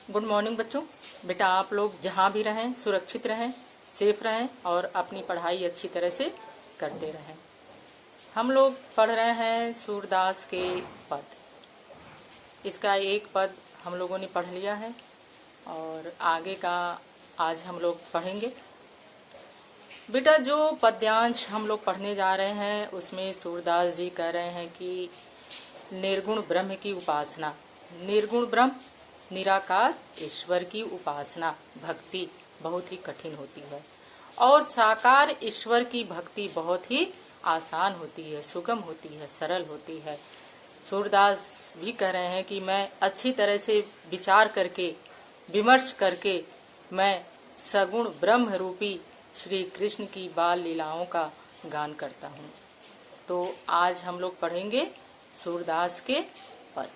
Good morning बच्चों। बेटा आप लोग जहाँ भी रहें सुरक्षित रहें, सेफ रहें और अपनी पढ़ाई अच्छी तरह से करते रहें। हम लोग पढ़ रहे हैं सूरदास के पद। इसका एक पद हम लोगों ने पढ़ लिया है और आगे का आज हम लोग पढ़ेंगे। बेटा जो पद्यांश हम लोग पढ़ने जा रहे हैं उसमें सूरदास जी कह रहे हैं कि निर्गुण ब्रह्म की उपासना, निर्गुण ब्रह्म निराकार ईश्वर की उपासना भक्ति बहुत ही कठिन होती है और साकार ईश्वर की भक्ति बहुत ही आसान होती है, सुगम होती है, सरल होती है। सूरदास भी कह रहे हैं कि मैं अच्छी तरह से विचार करके विमर्श करके मैं सगुण ब्रह्म रूपी श्री कृष्ण की बाल लीलाओं का गान करता हूँ। तो आज हम लोग पढ़ेंगे सूरदास के पद।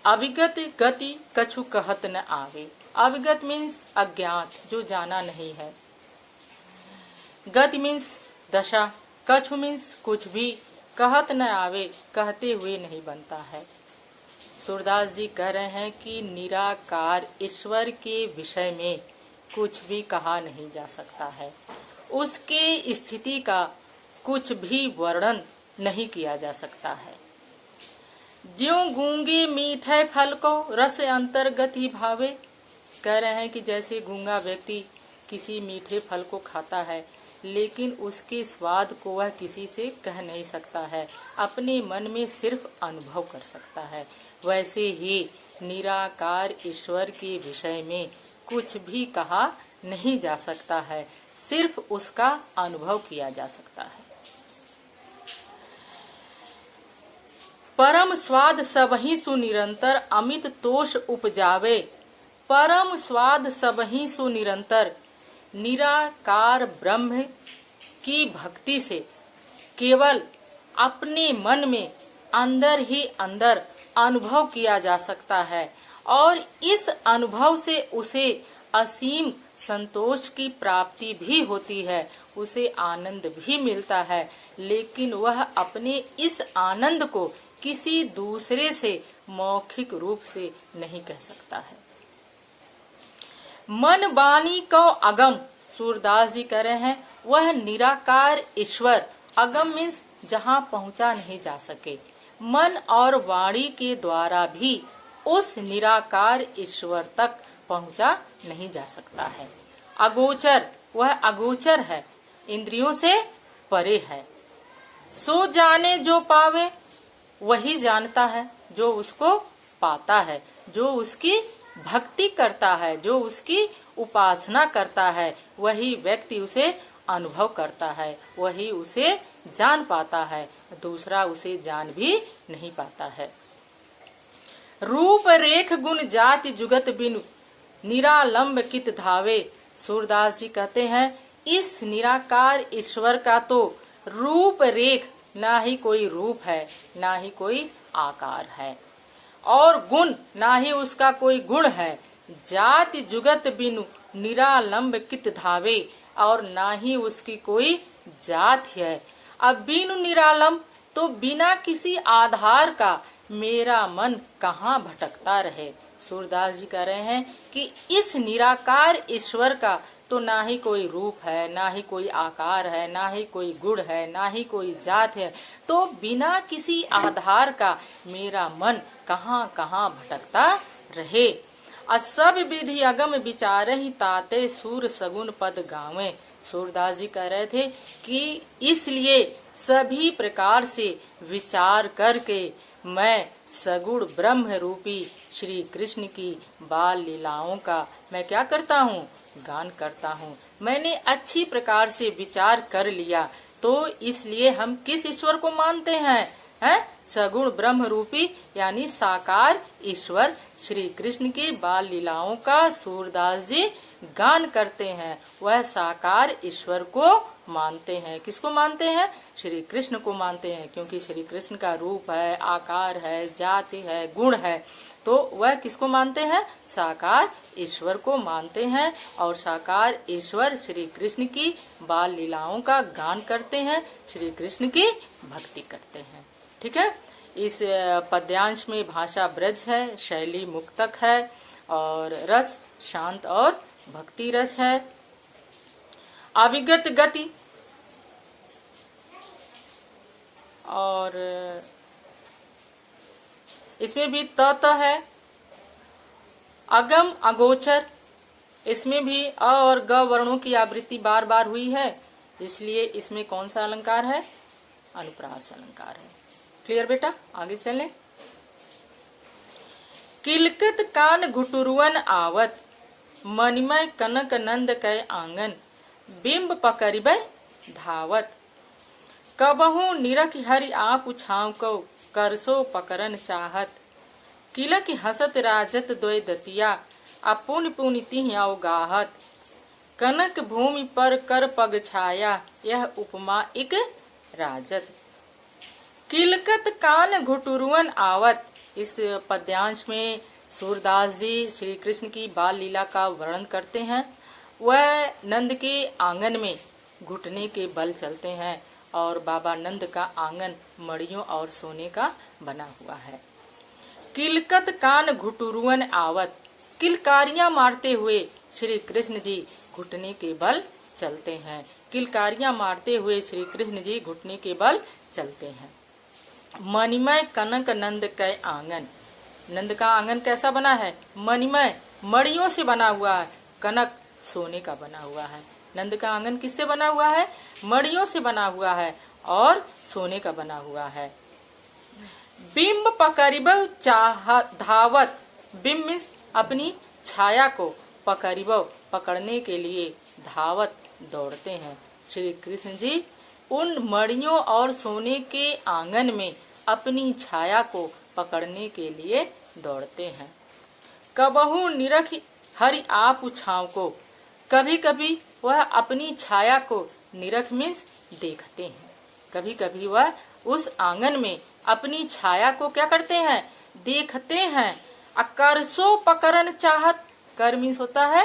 अविगत गति कछु कहत न आवे। अविगत मीन्स अज्ञात, जो जाना नहीं है। गति मीन्स दशा, कछु मीन्स कुछ भी, कहत न आवे कहते हुए नहीं बनता है। सूरदास जी कह रहे हैं कि निराकार ईश्वर के विषय में कुछ भी कहा नहीं जा सकता है, उसके स्थिति का कुछ भी वर्णन नहीं किया जा सकता है। ज्यों गूंगे मीठे फल को रस अंतर्गत ही भावे। कह रहे हैं कि जैसे गूंगा व्यक्ति किसी मीठे फल को खाता है लेकिन उसके स्वाद को वह किसी से कह नहीं सकता है, अपने मन में सिर्फ अनुभव कर सकता है। वैसे ही निराकार ईश्वर के विषय में कुछ भी कहा नहीं जा सकता है, सिर्फ उसका अनुभव किया जा सकता है। परम स्वाद सबही सु निरंतर अमित तोष उपजावे। परम स्वाद सबही सु निरंतर निराकार ब्रह्म की भक्ति से केवल अपने मन में अंदर ही अंदर अनुभव किया जा सकता है और इस अनुभव से उसे असीम संतोष की प्राप्ति भी होती है, उसे आनंद भी मिलता है, लेकिन वह अपने इस आनंद को किसी दूसरे से मौखिक रूप से नहीं कह सकता है। मन वाणी को अगम, सूरदास जी कह रहे हैं वह निराकार ईश्वर, अगम मीन्स जहाँ पहुँचा नहीं जा सके, मन और वाणी के द्वारा भी उस निराकार ईश्वर तक पहुँचा नहीं जा सकता है। अगोचर, वह अगोचर है, इंद्रियों से परे है। सो जाने जो पावे, वही जानता है जो उसको पाता है, जो उसकी भक्ति करता है, जो उसकी उपासना करता है, वही व्यक्ति उसे अनुभव करता है, वही उसे जान पाता है, दूसरा उसे जान भी नहीं पाता है। रूप रेख गुण जाति जुगत बिनु निरालंब कित धावे। सूरदास जी कहते हैं इस निराकार ईश्वर का तो रूप रेख, ना ही कोई रूप है, ना ही कोई आकार है, और गुण ना ही उसका कोई गुण है। जाति जुगत बिनु निरालंब कित धावे, और ना ही उसकी कोई जात है। अब बिनु निरालंब तो बिना किसी आधार का मेरा मन कहाँ भटकता रहे। सूरदास जी कह रहे हैं कि इस निराकार ईश्वर का तो ना ही कोई रूप है, ना ही कोई आकार है, ना ही कोई गुण है, ना ही कोई जात है, तो बिना किसी आधार का मेरा मन कहाँ कहाँ भटकता रहे। सब विधि अगम विचार ही ताते सूर सगुन पद गावे। सूरदास जी कह रहे थे कि इसलिए सभी प्रकार से विचार करके मैं सगुण ब्रह्म रूपी श्री कृष्ण की बाल लीलाओं का मैं क्या करता हूँ, गान करता हूँ। मैंने अच्छी प्रकार से विचार कर लिया, तो इसलिए हम किस ईश्वर को मानते हैं, सगुण ब्रह्म रूपी यानी साकार ईश्वर श्री कृष्ण की बाल लीलाओं का सूरदास जी गान करते हैं। वह साकार ईश्वर को मानते हैं। किसको मानते हैं? श्री कृष्ण को मानते हैं, क्योंकि श्री कृष्ण का रूप है, आकार है, जाति है, गुण है, तो वह किसको मानते हैं? साकार ईश्वर को मानते हैं और साकार ईश्वर श्री कृष्ण की बाल लीलाओं का गान करते हैं, श्री कृष्ण की भक्ति करते हैं। ठीक है। इस पद्यांश में भाषा ब्रज है, शैली मुक्तक है और रस शांत और भक्ति रस है। अविगत गति और इसमें भी त है। अगम अगोचर, इसमें भी अ और ग वर्णों की आवृत्ति बार बार हुई है, इसलिए इसमें कौन सा अलंकार है? अनुप्रास अलंकार है। क्लियर बेटा, आगे चलें। किलकत कान घुटुरुवन आवत, मणिमय कनक नंद कै आंगन, बिंब पकड़िबै धावत। कबहू निरख हरि आप छाव को, करसो पकड़न चाहत। किलक हसत राजत द्वय दतिया, अपुन पुनि तिहि अवगाहत। कनक भूमि पर कर पग छाया, यह उपमा एक राजत। किलकत कान घुटुरुवन आवत, इस पद्यांश में सूरदास जी श्री कृष्ण की बाल लीला का वर्णन करते हैं। वह नंद के आंगन में घुटने के बल चलते हैं और बाबा नंद का आंगन मड़ियों और सोने का बना हुआ है। किलकत कान घुटुरुवन आवत, किलकारियां मारते हुए श्री कृष्ण जी घुटने के बल चलते हैं। किलकारियां मारते हुए श्री कृष्ण जी घुटने के बल चलते हैं। मणिमय कनक नंद कै आंगन, नंद का आंगन कैसा बना है? मणिमय, मणियों से बना हुआ है। कनक, सोने का बना हुआ है। नंद का आंगन किससे बना हुआ है? मणियों से बना हुआ है और सोने का बना हुआ है। बिंब पकड़िब चाह धावत, बिंब मीन्स अपनी छाया को, पकड़िब पकड़ने के लिए, धावत दौड़ते हैं। श्री कृष्ण जी उन मणियों और सोने के आंगन में अपनी छाया को पकड़ने के लिए दौड़ते हैं। कबहू निरख हरि आप छाव को, कभी कभी वह अपनी छाया को, निरख मीन्स देखते हैं, कभी कभी वह उस आंगन में अपनी छाया को क्या करते हैं? देखते हैं। अकरसो पकड़न चाहत, कर मीन्स होता है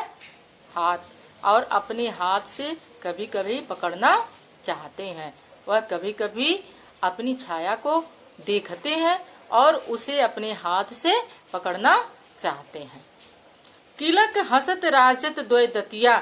हाथ, और अपने हाथ से कभी कभी पकड़ना चाहते हैं। वह कभी कभी अपनी छाया को देखते हैं और उसे अपने हाथ से पकड़ना चाहते हैं। किलक हसत राजत द्वय दतिया,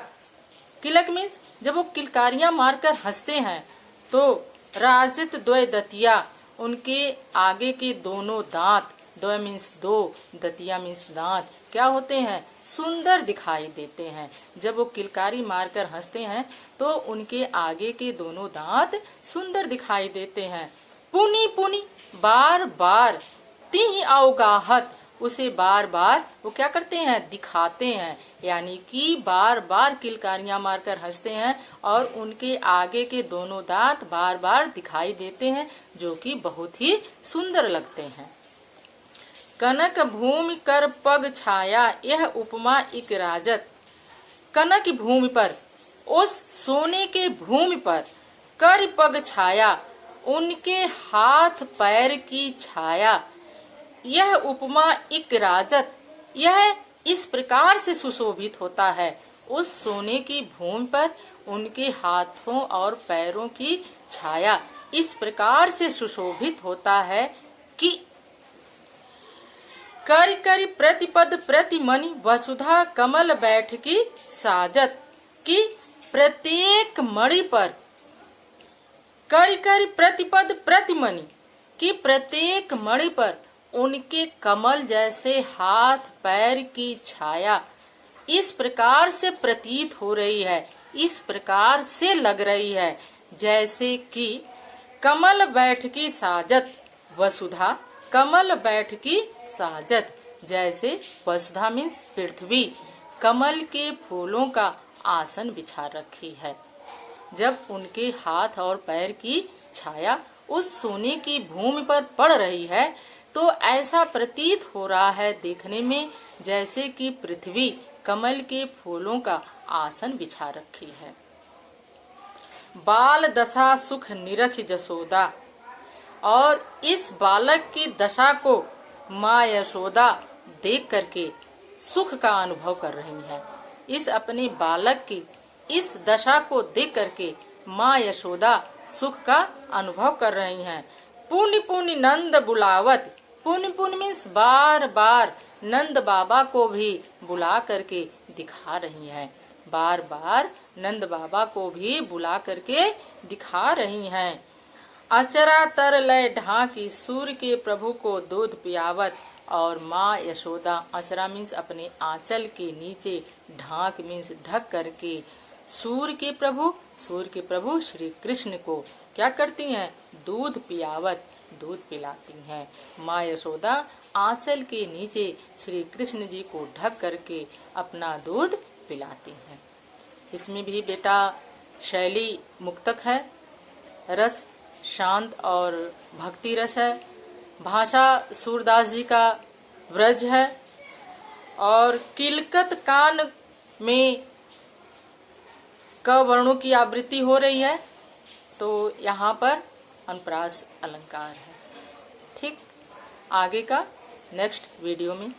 किलक मीन्स जब वो किलकारियां मारकर हंसते हैं तो राजत द्वय दतिया, उनके आगे के दोनों दांत, द्वय मीन्स दो, दतिया मीन्स दांत, क्या होते हैं? सुंदर दिखाई देते हैं। जब वो किलकारी मारकर हंसते हैं तो उनके आगे के दोनों दांत सुंदर दिखाई देते हैं। पुनि पुनि, बार बार, तिहि अवगाहत, उसे बार बार वो क्या करते हैं? दिखाते हैं। यानी कि बार बार किलकारियां मारकर हंसते हैं और उनके आगे के दोनों दांत बार बार दिखाई देते हैं, जो कि बहुत ही सुंदर लगते हैं। कनक भूमि कर पग छाया, यह उपमा एक राजत। कनक भूमि पर, उस सोने के भूमि पर, कर पग छाया, उनके हाथ पैर की छाया, यह उपमा एक राजत, यह इस प्रकार से सुशोभित होता है। उस सोने की भूमि पर उनके हाथों और पैरों की छाया इस प्रकार से सुशोभित होता है कि कर कर प्रतिपद प्रतिमणि, वसुधा कमल बैठकी साजत, की प्रत्येक मणि पर, कर कर प्रतिपद प्रतिमणि, की प्रत्येक मणि पर उनके कमल जैसे हाथ पैर की छाया इस प्रकार से प्रतीत हो रही है, इस प्रकार से लग रही है जैसे कि कमल बैठकी साजत, वसुधा कमल बैठकी साजत, जैसे वसुधा मीन्स पृथ्वी कमल के फूलों का आसन बिछा रखी है। जब उनके हाथ और पैर की छाया उस सोने की भूमि पर पड़ रही है तो ऐसा प्रतीत हो रहा है देखने में जैसे कि पृथ्वी कमल के फूलों का आसन बिछा रखी है। बाल दशा सुख निरख जसोदा, और इस बालक की दशा को माँ यशोदा देख करके सुख का अनुभव कर रही है। इस अपने बालक की इस दशा को देख करके माँ यशोदा सुख का अनुभव कर रही हैं। पुनि पुनि नंद बुलावत, पुनि पुनि मीन्स बार बार, नंद बाबा को भी बुला करके दिखा रही हैं। बार बार नंद बाबा को भी बुला करके दिखा रही हैं। अचरा तर लय ढाकी सूर्य के प्रभु को दूध पियावत। और माँ यशोदा, अचरा मीन्स अपने आंचल के नीचे, ढाक मीन्स ढक करके सूर्य के प्रभु श्री कृष्ण को क्या करती हैं? दूध पियावत, दूध पिलाती हैं। माँ यशोदा आंचल के नीचे श्री कृष्ण जी को ढक करके अपना दूध पिलाती हैं। इसमें भी बेटा शैली मुक्तक है, रस शांत और भक्ति रस है, भाषा सूरदास जी का व्रज है, और किलकत कान में क वर्णों की आवृत्ति हो रही है, तो यहाँ पर अनुप्रास अलंकार है। ठीक, आगे का नेक्स्ट वीडियो में